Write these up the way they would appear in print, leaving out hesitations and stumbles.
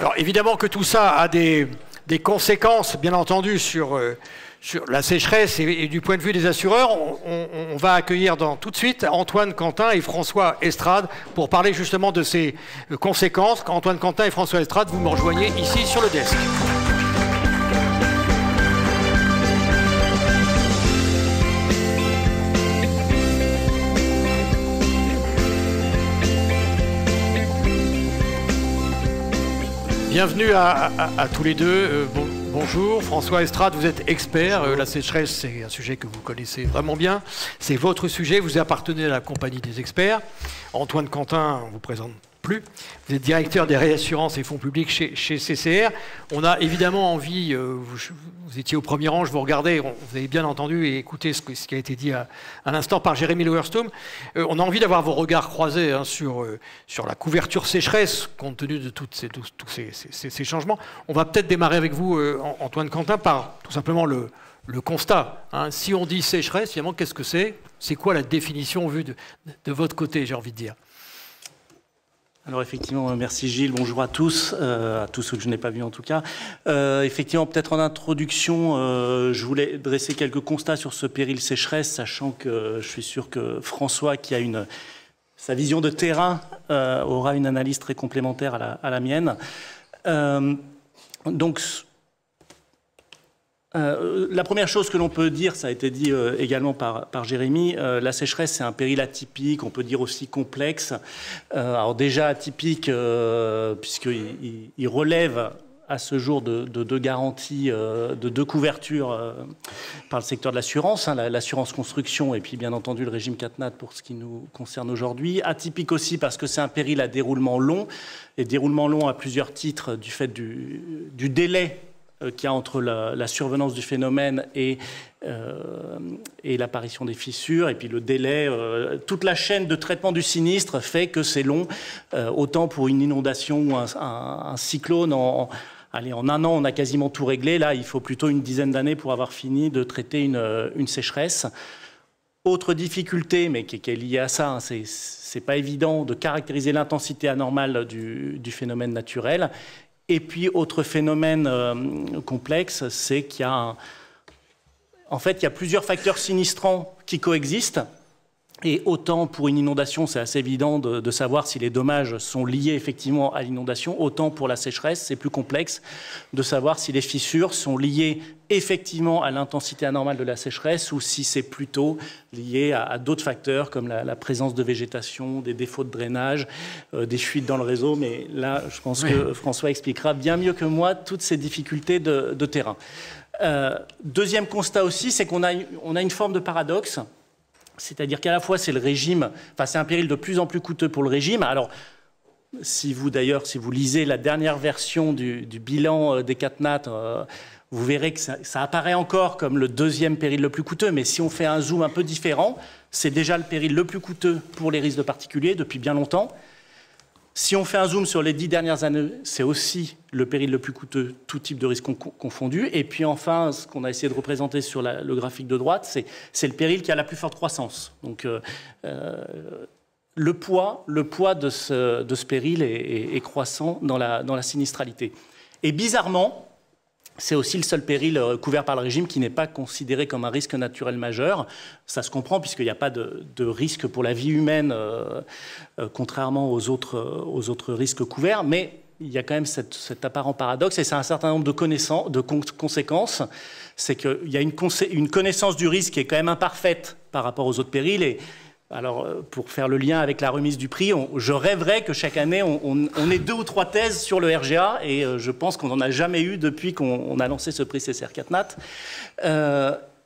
Alors évidemment que tout ça a des conséquences, bien entendu, sur la sécheresse et du point de vue des assureurs. On va accueillir tout de suite Antoine Quentin et François Estrade pour parler justement de ces conséquences. Antoine Quentin et François Estrade, vous me rejoignez ici sur le desk. Bienvenue à tous les deux. Bonjour. François Estrade, vous êtes expert. La sécheresse, c'est un sujet que vous connaissez vraiment bien. C'est votre sujet. Vous appartenez à la compagnie des experts. Antoine Quentin, on ne vous présente plus. Vous êtes directeur des réassurances et fonds publics chez CCR. On a évidemment envie, vous étiez au premier rang, je vous regardais, vous avez bien entendu et écouté ce qui a été dit à l'instant par Jérémy Lowerstum. On a envie d'avoir vos regards croisés sur la couverture sécheresse, compte tenu de tous ces changements. On va peut-être démarrer avec vous, Antoine Quentin, par tout simplement le constat. Si on dit sécheresse, finalement, qu'est-ce que c'est? C'est quoi la définition vue de votre côté, j'ai envie de dire? Alors effectivement, merci Gilles, bonjour à tous ceux que je n'ai pas vus en tout cas. Effectivement, peut-être en introduction, je voulais dresser quelques constats sur ce péril sécheresse, sachant que je suis sûr que François, qui a sa vision de terrain, aura une analyse très complémentaire à la mienne. La première chose que l'on peut dire, ça a été dit également par Jérémy, la sécheresse c'est un péril atypique, on peut dire aussi complexe. Alors déjà atypique puisqu'il relève à ce jour de deux garanties, de deux couvertures par le secteur de l'assurance, l'assurance construction et puis bien entendu le régime CatNat pour ce qui nous concerne aujourd'hui. Atypique aussi parce que c'est un péril à déroulement long, et déroulement long à plusieurs titres du fait du délai qu'il y a entre la survenance du phénomène et l'apparition des fissures, et puis le délai, toute la chaîne de traitement du sinistre fait que c'est long, autant pour une inondation ou un cyclone, en un an on a quasiment tout réglé, là il faut plutôt une dizaine d'années pour avoir fini de traiter une sécheresse. Autre difficulté, mais qui est liée à ça, c'est pas évident de caractériser l'intensité anormale du phénomène naturel. Et puis, autre phénomène complexe, c'est qu'il y a en fait, il y a plusieurs facteurs sinistrants qui coexistent. Et autant pour une inondation, c'est assez évident de savoir si les dommages sont liés effectivement à l'inondation, autant pour la sécheresse, c'est plus complexe de savoir si les fissures sont liées effectivement à l'intensité anormale de la sécheresse ou si c'est plutôt lié à d'autres facteurs comme la présence de végétation, des défauts de drainage, des fuites dans le réseau. Mais là, je pense que François expliquera bien mieux que moi toutes ces difficultés de terrain. Deuxième constat aussi, c'est qu'on a une forme de paradoxe. C'est-à-dire qu'à la fois, c'est le régime, enfin, c'est un péril de plus en plus coûteux pour le régime. Alors, si vous lisez la dernière version du bilan des CatNat, vous verrez que ça apparaît encore comme le deuxième péril le plus coûteux. Mais si on fait un zoom un peu différent, c'est déjà le péril le plus coûteux pour les risques de particuliers depuis bien longtemps. Si on fait un zoom sur les 10 dernières années, c'est aussi le péril le plus coûteux, tout type de risque confondu. Et puis enfin, ce qu'on a essayé de représenter sur le graphique de droite, c'est le péril qui a la plus forte croissance. Donc le poids de ce péril est croissant dans la sinistralité. Et bizarrement, c'est aussi le seul péril couvert par le régime qui n'est pas considéré comme un risque naturel majeur. Ça se comprend puisqu'il n'y a pas de risque pour la vie humaine, contrairement aux autres risques couverts. Mais il y a quand même cet apparent paradoxe et c'est un certain nombre de conséquences. C'est qu'il y a une connaissance du risque qui est quand même imparfaite par rapport aux autres périls. Et alors, pour faire le lien avec la remise du prix, je rêverais que chaque année, on ait 2 ou 3 thèses sur le RGA, et je pense qu'on n'en a jamais eu depuis qu'on a lancé ce prix CCR CatNat.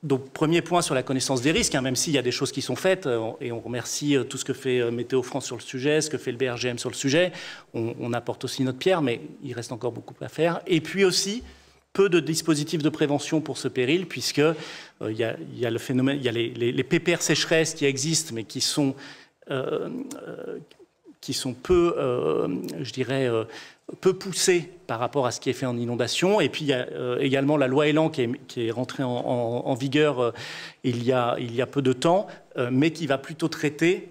Donc, premier point sur la connaissance des risques, même s'il y a des choses qui sont faites, et on remercie tout ce que fait Météo France sur le sujet, ce que fait le BRGM sur le sujet. On apporte aussi notre pierre, mais il reste encore beaucoup à faire. Et puis aussi, peu de dispositifs de prévention pour ce péril, puisque il y a le phénomène, il y a les PPR sécheresse qui existent, mais qui sont peu, je dirais, peu poussés par rapport à ce qui est fait en inondation. Et puis il y a également la loi Elan qui est rentrée en vigueur il y a peu de temps, mais qui va plutôt traiter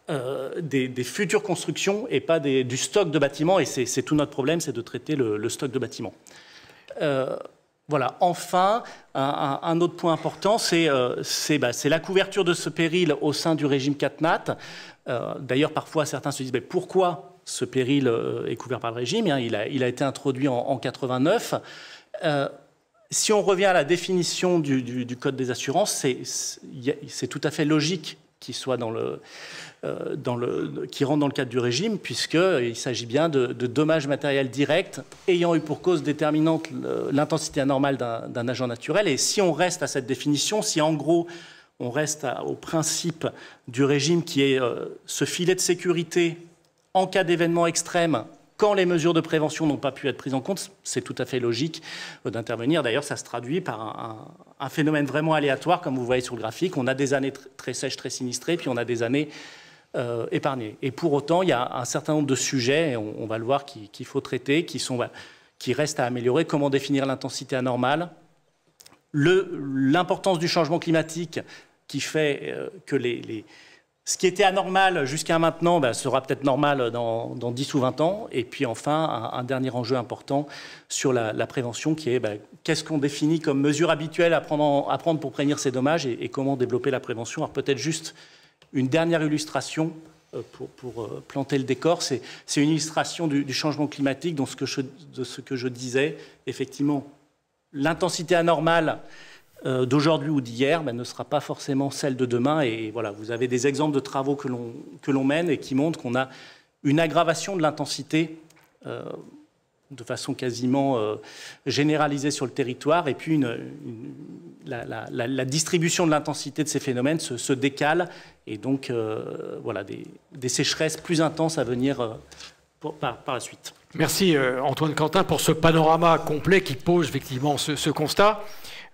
des futures constructions et pas du stock de bâtiments. Et c'est tout notre problème, c'est de traiter le stock de bâtiments. Voilà. Enfin, un autre point important, c'est la couverture de ce péril au sein du régime CatNat. D'ailleurs, parfois, certains se disent pourquoi ce péril est couvert par le régime. Il a été introduit en 89. Si on revient à la définition du Code des assurances, c'est tout à fait logique qu'il soit qui rentre dans le cadre du régime, puisqu'il s'agit bien de dommages matériels directs ayant eu pour cause déterminante l'intensité anormale d'un agent naturel. Et si on reste à cette définition, si en gros on reste au principe du régime qui est ce filet de sécurité en cas d'événement extrême, quand les mesures de prévention n'ont pas pu être prises en compte, c'est tout à fait logique d'intervenir. D'ailleurs, ça se traduit par un phénomène vraiment aléatoire, comme vous voyez sur le graphique. On a des années très sèches, très sinistrées, puis on a des années épargnées. Et pour autant, il y a un certain nombre de sujets, et on va le voir, qu'il faut traiter, qui restent à améliorer. Comment définir l'intensité anormale, l'importance du changement climatique qui fait que ce qui était anormal jusqu'à maintenant sera peut-être normal dans 10 ou 20 ans. Et puis enfin, un dernier enjeu important sur la prévention qui est qu'est-ce qu'on définit comme mesure habituelle à prendre pour prévenir ces dommages et comment développer la prévention. Alors peut-être juste une dernière illustration pour planter le décor. C'est une illustration du changement climatique, de ce que je disais. Effectivement, l'intensité anormale d'aujourd'hui ou d'hier ne sera pas forcément celle de demain. Et voilà, vous avez des exemples de travaux que l'on mène et qui montrent qu'on a une aggravation de l'intensité de façon quasiment généralisée sur le territoire. Et puis la distribution de l'intensité de ces phénomènes se décale. Et donc, voilà, des sécheresses plus intenses à venir par la suite. Merci Antoine Quentin pour ce panorama complet qui pose effectivement ce constat.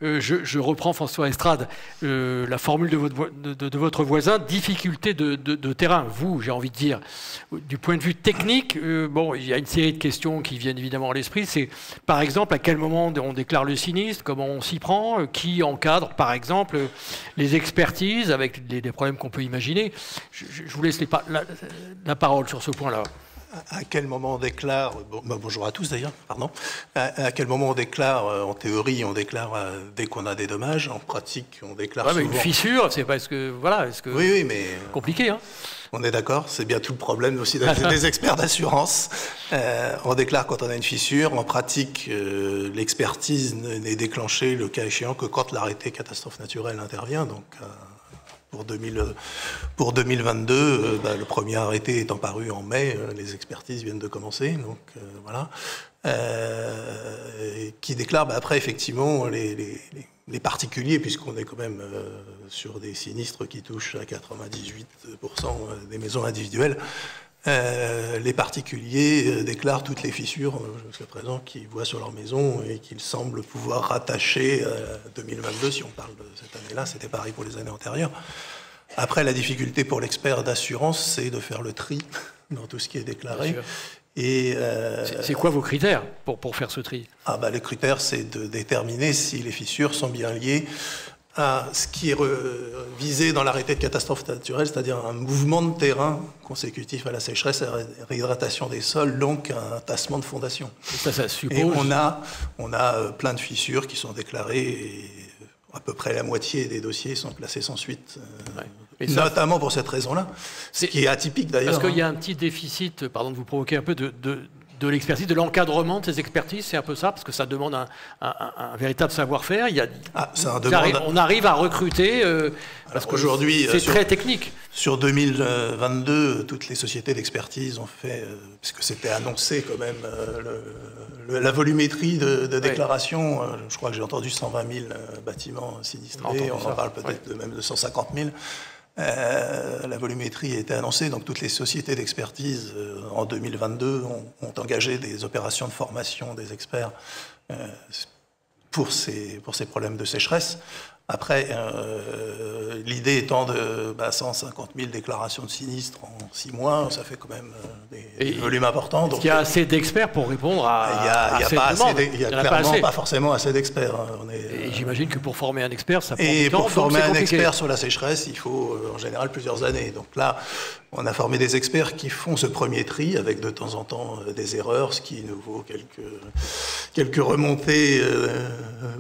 Je reprends François Estrade, la formule de votre voisin, difficulté de terrain. Vous, j'ai envie de dire, du point de vue technique, il y a une série de questions qui viennent évidemment à l'esprit. C'est par exemple à quel moment on déclare le sinistre, comment on s'y prend, qui encadre par exemple les expertises avec des problèmes qu'on peut imaginer. Je vous laisse la parole sur ce point-là. À quel moment on déclare, bonjour à tous d'ailleurs, pardon, à quel moment on déclare, en théorie, on déclare dès qu'on a des dommages, en pratique, on déclare souvent. Une fissure, c'est parce que, voilà, oui, mais compliqué, hein. On est d'accord, c'est bien tout le problème aussi des experts d'assurance. On déclare quand on a une fissure, en pratique, l'expertise n'est déclenchée, le cas échéant, que quand l'arrêté catastrophe naturelle intervient, donc... Pour 2022, le premier arrêté étant paru en mai, les expertises viennent de commencer, donc voilà. Qui déclare après effectivement les particuliers, puisqu'on est quand même sur des sinistres qui touchent à 98% des maisons individuelles. Les particuliers déclarent toutes les fissures jusqu'à présent qu'ils voient sur leur maison et qu'ils semblent pouvoir rattacher à 2022, si on parle de cette année-là, c'était pareil pour les années antérieures. Après, la difficulté pour l'expert d'assurance, c'est de faire le tri dans tout ce qui est déclaré. C'est quoi vos critères pour faire ce tri? Les critères, c'est de déterminer si les fissures sont bien liées à ce qui est visé dans l'arrêté de catastrophe naturelle, c'est-à-dire un mouvement de terrain consécutif à la sécheresse et à la réhydratation des sols, donc un tassement de fondation. Ça suppose... Et on a plein de fissures qui sont déclarées, et à peu près la moitié des dossiers sont classés sans suite, notamment pour cette raison-là, ce qui est atypique d'ailleurs. Parce qu'il y a un petit déficit, pardon de vous provoquer un peu, de l'expertise, de l'encadrement de ces expertises, c'est un peu ça, parce que ça demande un véritable savoir-faire. On arrive à recruter, parce qu'aujourd'hui, c'est très technique. Sur 2022, toutes les sociétés d'expertise ont fait, puisque c'était annoncé quand même, la volumétrie de déclaration, je crois que j'ai entendu 120 000 bâtiments sinistrés, on en parle peut-être même de 150 000. La volumétrie a été annoncée, donc toutes les sociétés d'expertise en 2022 ont engagé des opérations de formation des experts pour ces problèmes de sécheresse. Après, l'idée étant de 150 000 déclarations de sinistres en 6 mois, ça fait quand même des volumes importants. Donc, il y a assez d'experts pour répondre à cette demande. Il n'y a clairement pas forcément assez d'experts. Et j'imagine que pour former un expert, ça prend du temps. Et pour former un expert sur la sécheresse, il faut en général plusieurs années. Donc là, on a formé des experts qui font ce premier tri avec de temps en temps des erreurs, ce qui nous vaut quelques remontées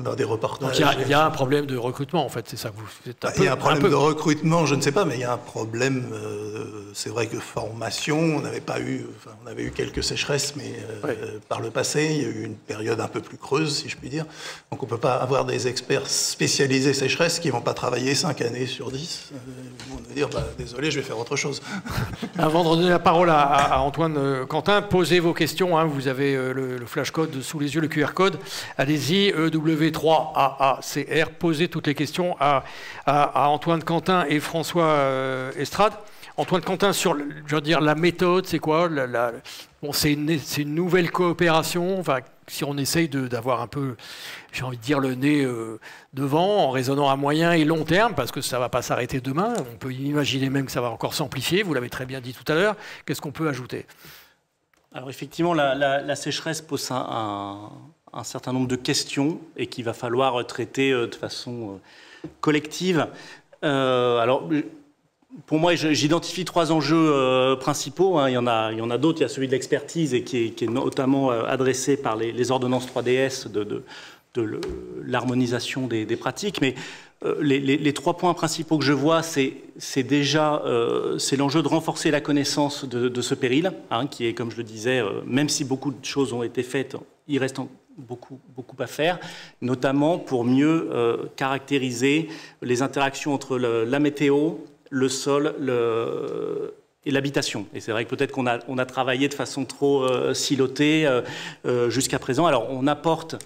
dans des reportages. Donc il y a un problème de recrutement, en fait, c'est ça que vous êtes il y a un problème de recrutement, je ne sais pas, mais il y a un problème, c'est vrai que formation, on avait eu quelques sécheresses, mais par le passé, il y a eu une période un peu plus creuse, si je puis dire. Donc on ne peut pas avoir des experts spécialisés sécheresse qui ne vont pas travailler 5 années sur 10. Ils vont nous dire, désolé, je vais faire autre chose. Avant de donner la parole à Antoine Quentin, posez vos questions. Hein, vous avez le flash code sous les yeux, le QR code. Allez-y, EW3AACR. Posez toutes les questions à Antoine Quentin et François Estrade. Antoine Quentin, sur la méthode, c'est quoi? C'est une nouvelle coopération. Enfin, si on essaye d'avoir un peu, j'ai envie de dire, le nez devant, en raisonnant à moyen et long terme, parce que ça ne va pas s'arrêter demain. On peut imaginer même que ça va encore s'amplifier. Vous l'avez très bien dit tout à l'heure. Qu'est-ce qu'on peut ajouter? Alors effectivement, la sécheresse pose un certain nombre de questions et qu'il va falloir traiter de façon collective. Alors, pour moi, j'identifie 3 enjeux principaux. Hein. Il y en a d'autres. Il y a celui de l'expertise et qui est notamment adressé par les ordonnances 3DS de l'harmonisation des pratiques. Mais les 3 points principaux que je vois, c'est déjà l'enjeu de renforcer la connaissance de ce péril, hein, qui est, comme je le disais, même si beaucoup de choses ont été faites, il reste beaucoup à faire, notamment pour mieux caractériser les interactions entre la météo, le sol et l'habitation. Et c'est vrai que peut-être qu'on a travaillé de façon trop silotée jusqu'à présent. Alors on apporte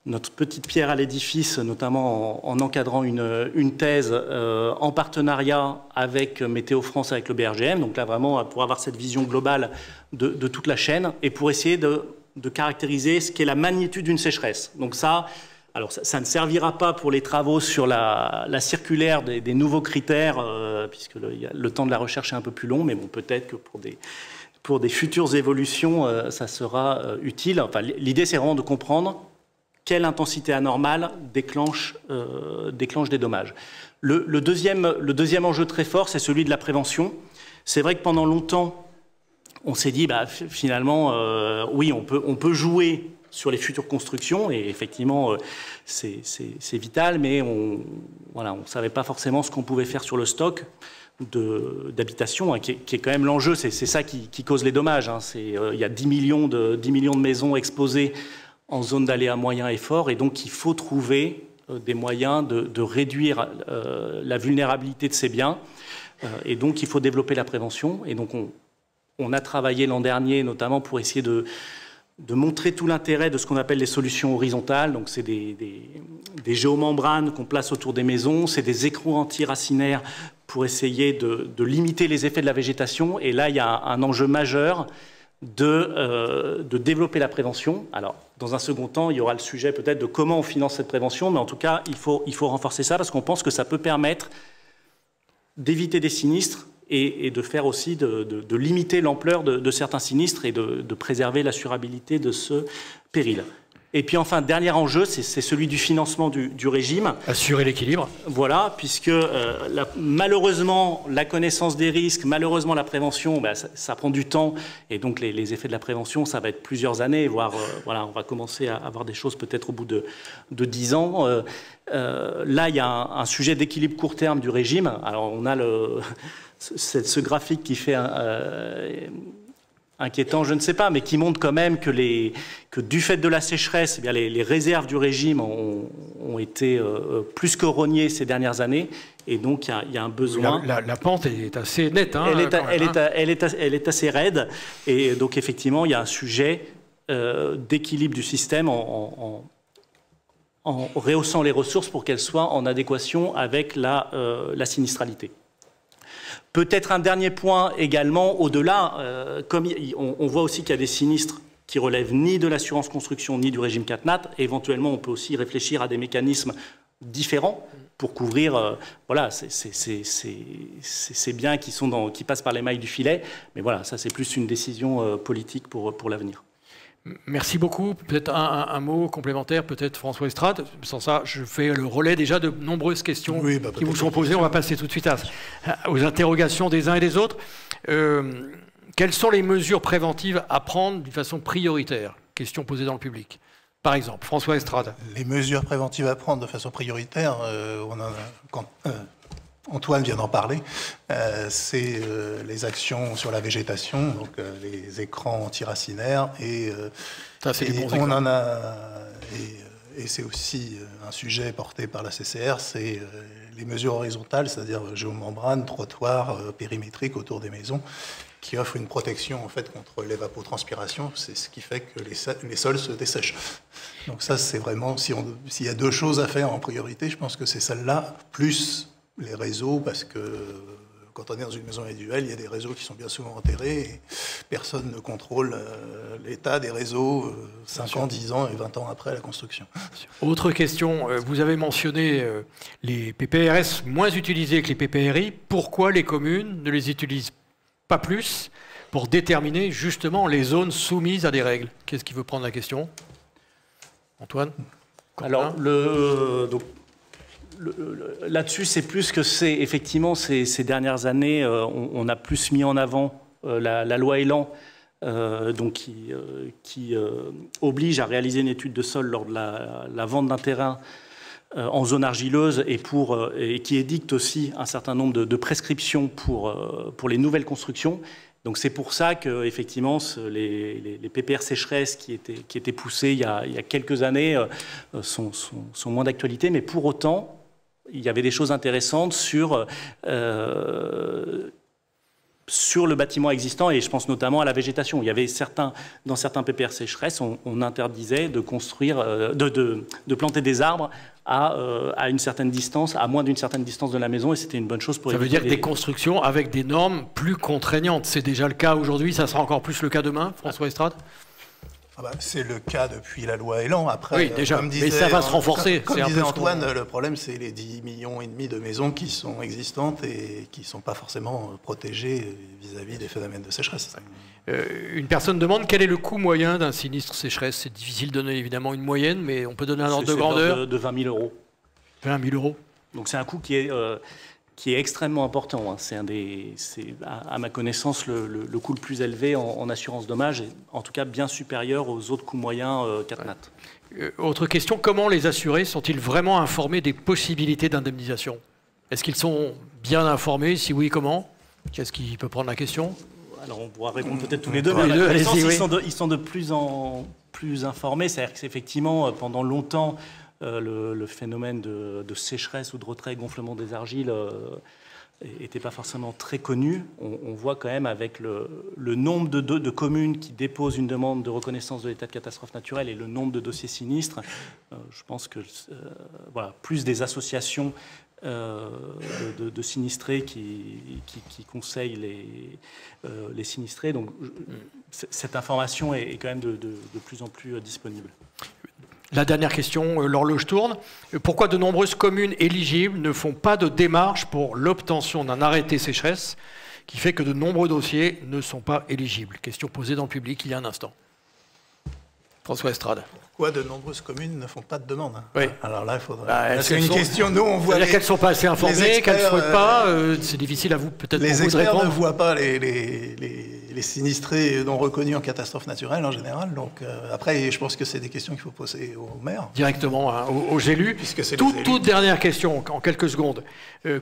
notre petite pierre à l'édifice, notamment en encadrant une thèse en partenariat avec Météo France, avec le BRGM. Donc là, vraiment, pour avoir cette vision globale de toute la chaîne et pour essayer de caractériser ce qu'est la magnitude d'une sécheresse. Donc ça ne servira pas pour les travaux sur la circulaire des nouveaux critères, puisque le temps de la recherche est un peu plus long, mais bon, peut-être que pour des futures évolutions, ça sera utile. Enfin, l'idée, c'est vraiment de comprendre quelle intensité anormale déclenche des dommages. Le deuxième enjeu très fort, c'est celui de la prévention. C'est vrai que pendant longtemps, on s'est dit, finalement, oui, on peut jouer sur les futures constructions, et effectivement, c'est vital, mais on ne savait pas forcément ce qu'on pouvait faire sur le stock d'habitation, hein, qui est quand même l'enjeu. C'est ça qui cause les dommages. Hein. Il y a 10 millions de maisons exposées en zone d'aléa moyen et fort, et donc il faut trouver des moyens de réduire la vulnérabilité de ces biens, et donc il faut développer la prévention. Et donc on a travaillé l'an dernier notamment pour essayer de montrer tout l'intérêt de ce qu'on appelle les solutions horizontales. Donc c'est des géomembranes qu'on place autour des maisons, c'est des écrous antiracinaires pour essayer de limiter les effets de la végétation. Et là, il y a un enjeu majeur de développer la prévention. Alors, dans un second temps, il y aura le sujet peut-être de comment on finance cette prévention, mais en tout cas, il faut renforcer ça parce qu'on pense que ça peut permettre d'éviter des sinistres et de faire aussi de limiter l'ampleur de certains sinistres et de préserver l'assurabilité de ce péril. Et puis enfin, dernier enjeu, c'est celui du financement du régime. Assurer l'équilibre. Voilà, puisque malheureusement, la connaissance des risques, malheureusement la prévention, ça prend du temps. Et donc les effets de la prévention, ça va être plusieurs années, voire on va commencer à avoir des choses peut-être au bout de 10 ans. Là, il y a un sujet d'équilibre court terme du régime. Alors on a ce graphique qui fait inquiétant, je ne sais pas, mais qui montre quand même que du fait de la sécheresse, eh bien, les réserves du régime ont été plus que rognées ces dernières années, et donc il y a un besoin. La pente est assez nette. Hein, elle est assez raide, et donc effectivement il y a un sujet d'équilibre du système en rehaussant les ressources pour qu'elles soient en adéquation avec la sinistralité. Peut-être un dernier point également, au-delà, comme on voit aussi qu'il y a des sinistres qui relèvent ni de l'assurance construction ni du régime CatNat. Éventuellement, on peut aussi réfléchir à des mécanismes différents pour couvrir voilà, ces biens qui passent par les mailles du filet. Mais voilà, ça c'est plus une décision politique pour l'avenir. Merci beaucoup. Peut-être un mot complémentaire, peut-être François Estrade. Sans ça, je fais le relais déjà de nombreuses questions qui vous sont posées. On va passer tout de suite aux interrogations des uns et des autres. Quelles sont les mesures préventives à prendre d'une façon prioritaire? Question posée dans le public. Par exemple, François Estrade. Les mesures préventives à prendre de façon prioritaire, Antoine vient d'en parler, c'est les actions sur la végétation, donc les écrans antiracinaires et c'est aussi un sujet porté par la CCR, c'est les mesures horizontales, c'est-à-dire géomembrane, trottoirs périmétriques autour des maisons, qui offrent une protection en fait contre l'évapotranspiration. C'est ce qui fait que les sols se dessèchent. Donc ça, c'est vraiment, s'il y a deux choses à faire en priorité, je pense que c'est celle-là, plus les réseaux, parce que quand on est dans une maison individuelle, il y a des réseaux qui sont bien souvent enterrés et personne ne contrôle l'état des réseaux 5 ans, 10 ans et 20 ans après la construction. Autre question, vous avez mentionné les PPRS moins utilisés que les PPRI. Pourquoi les communes ne les utilisent pas plus pour déterminer justement les zones soumises à des règles? Qu'est-ce qui veut prendre la question? Antoine? Alors, là-dessus, c'est plus que effectivement, ces dernières années, on a plus mis en avant la loi Elan, donc qui oblige à réaliser une étude de sol lors de la vente d'un terrain en zone argileuse et qui édicte aussi un certain nombre de prescriptions pour les nouvelles constructions. Donc c'est pour ça que effectivement les PPR sécheresse qui étaient poussés il y a quelques années sont moins d'actualité, mais pour autant il y avait des choses intéressantes sur le bâtiment existant, et je pense notamment à la végétation. Il y avait dans certains PPR sécheresse, on interdisait de construire, de planter des arbres à une certaine distance, à moins d'une certaine distance de la maison, et c'était une bonne chose pour éviter. Ça veut dire des constructions avec des normes plus contraignantes. C'est déjà le cas aujourd'hui, ça sera encore plus le cas demain, François Estrade? C'est le cas depuis la loi Elan. Après, oui, déjà, mais ça va se renforcer. Comme disait Antoine, le problème, c'est les 10,5 millions de maisons qui sont existantes et qui ne sont pas forcément protégées vis-à-vis des phénomènes de sécheresse. Une personne demande quel est le coût moyen d'un sinistre sécheresse. C'est difficile de donner évidemment une moyenne, mais on peut donner un ordre de grandeur. De 20 000 euros. 20 000 euros. Donc c'est un coût qui est extrêmement important. Hein. C'est à ma connaissance le coût le plus élevé en assurance dommage, et en tout cas bien supérieur aux autres coûts moyens CatNat. Autre question, comment les assurés sont-ils vraiment informés des possibilités d'indemnisation? Est-ce qu'ils sont bien informés? Si oui, comment? Qu'est-ce qui peut prendre la question? Alors on pourra répondre peut-être tous les deux, mais à ma connaissance, ils sont de plus en plus informés. C'est-à-dire que c'est effectivement, pendant longtemps, le phénomène de sécheresse ou de retrait gonflement des argiles n'était pas forcément très connu. On voit quand même avec le nombre de communes qui déposent une demande de reconnaissance de l'état de catastrophe naturelle et le nombre de dossiers sinistres, je pense que voilà, plus des associations de sinistrés qui conseillent les sinistrés. Donc cette information est quand même de plus en plus disponible. La dernière question, l'horloge tourne. Pourquoi de nombreuses communes éligibles ne font pas de démarche pour l'obtention d'un arrêté sécheresse qui fait que de nombreux dossiers ne sont pas éligibles? Question posée dans le public il y a un instant. François Estrade. Pourquoi de nombreuses communes ne font pas de demande? Oui. Alors là, il faudrait... c'est une question, nous on voit... C'est-à-dire qu'elles ne sont pas assez informées, qu'elles ne souhaitent pas, c'est difficile à vous peut-être pour vous de répondre. Les experts ne voient pas les sinistrés non reconnus en catastrophe naturelle en général. Donc après, je pense que c'est des questions qu'il faut poser aux maires. Directement aux élus. Toute dernière question, en quelques secondes.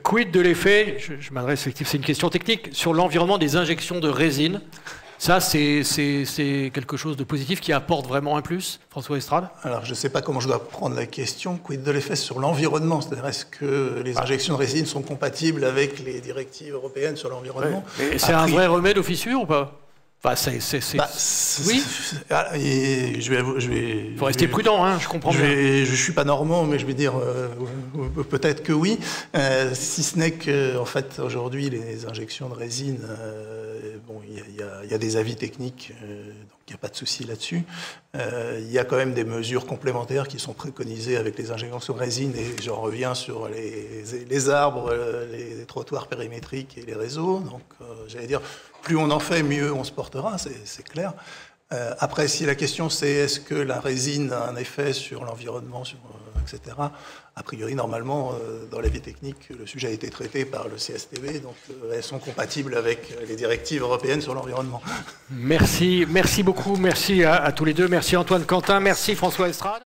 Quid de l'effet, je m'adresse effectivement, c'est une question technique, sur l'environnement des injections de résine? Ça, c'est quelque chose de positif qui apporte vraiment un plus, François Estrade? Alors, je ne sais pas comment je dois prendre la question. Quid de l'effet sur l'environnement? C'est-à-dire, est-ce que les injections de résine sont compatibles avec les directives européennes sur l'environnement? C'est un vrai remède aux fissures ou pas? Enfin, oui. Il faut rester prudent, hein, je comprends bien. Je ne suis pas normand, mais je vais dire peut-être que oui. Si ce n'est que, en fait, aujourd'hui, les injections de résine, il y a des avis techniques. Donc il n'y a pas de souci là-dessus. Il y a quand même des mesures complémentaires qui sont préconisées avec les injections résine, et j'en reviens sur les arbres, les trottoirs périmétriques et les réseaux. Donc, j'allais dire, plus on en fait, mieux on se portera, c'est clair. Après, si la question c'est est-ce que la résine a un effet sur l'environnement, etc., a priori, normalement, dans la vie technique, le sujet a été traité par le CSTB, donc elles sont compatibles avec les directives européennes sur l'environnement. Merci beaucoup, merci à tous les deux. Merci Antoine Quentin, merci François Estrade.